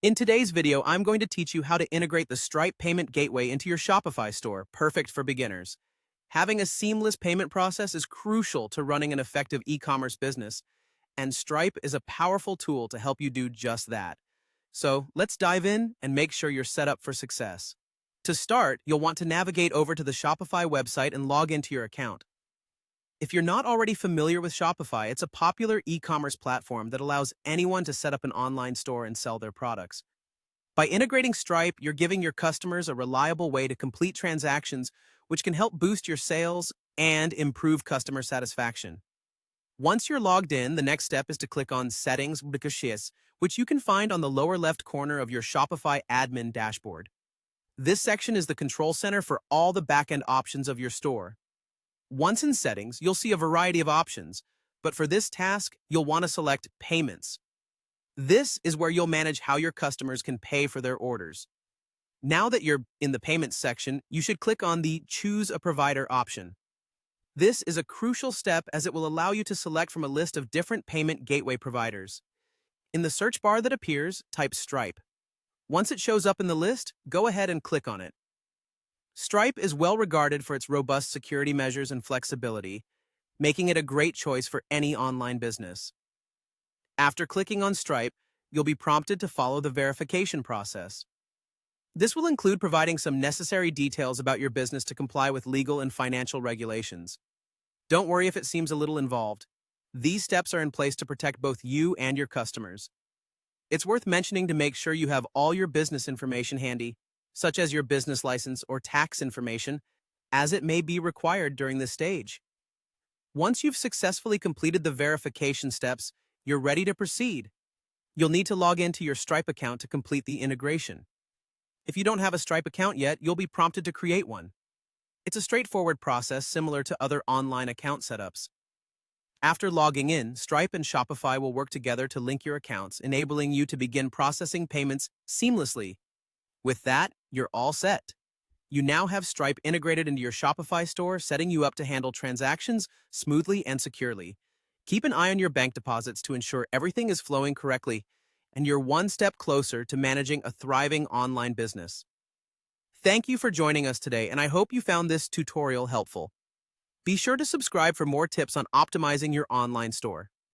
In today's video, I'm going to teach you how to integrate the Stripe payment gateway into your Shopify store, perfect for beginners. Having a seamless payment process is crucial to running an effective e-commerce business, and Stripe is a powerful tool to help you do just that. So let's dive in and make sure you're set up for success. To start, you'll want to navigate over to the Shopify website and log into your account. If you're not already familiar with Shopify, it's a popular e-commerce platform that allows anyone to set up an online store and sell their products. By integrating Stripe, you're giving your customers a reliable way to complete transactions, which can help boost your sales and improve customer satisfaction. Once you're logged in, the next step is to click on Settings, which you can find on the lower left corner of your Shopify admin dashboard. This section is the control center for all the backend options of your store. Once in Settings, you'll see a variety of options, but for this task, you'll want to select Payments. This is where you'll manage how your customers can pay for their orders. Now that you're in the Payments section, you should click on the Choose a Provider option. This is a crucial step as it will allow you to select from a list of different payment gateway providers. In the search bar that appears, type Stripe. Once it shows up in the list, go ahead and click on it. Stripe is well regarded for its robust security measures and flexibility, making it a great choice for any online business. After clicking on Stripe, you'll be prompted to follow the verification process. This will include providing some necessary details about your business to comply with legal and financial regulations. Don't worry if it seems a little involved. These steps are in place to protect both you and your customers. It's worth mentioning to make sure you have all your business information handy, such as your business license or tax information, as it may be required during this stage. Once you've successfully completed the verification steps, you're ready to proceed. You'll need to log into your Stripe account to complete the integration. If you don't have a Stripe account yet, you'll be prompted to create one. It's a straightforward process similar to other online account setups. After logging in, Stripe and Shopify will work together to link your accounts, enabling you to begin processing payments seamlessly. With that, you're all set. You now have Stripe integrated into your Shopify store, setting you up to handle transactions smoothly and securely. Keep an eye on your bank deposits to ensure everything is flowing correctly, and you're one step closer to managing a thriving online business. Thank you for joining us today, and I hope you found this tutorial helpful. Be sure to subscribe for more tips on optimizing your online store.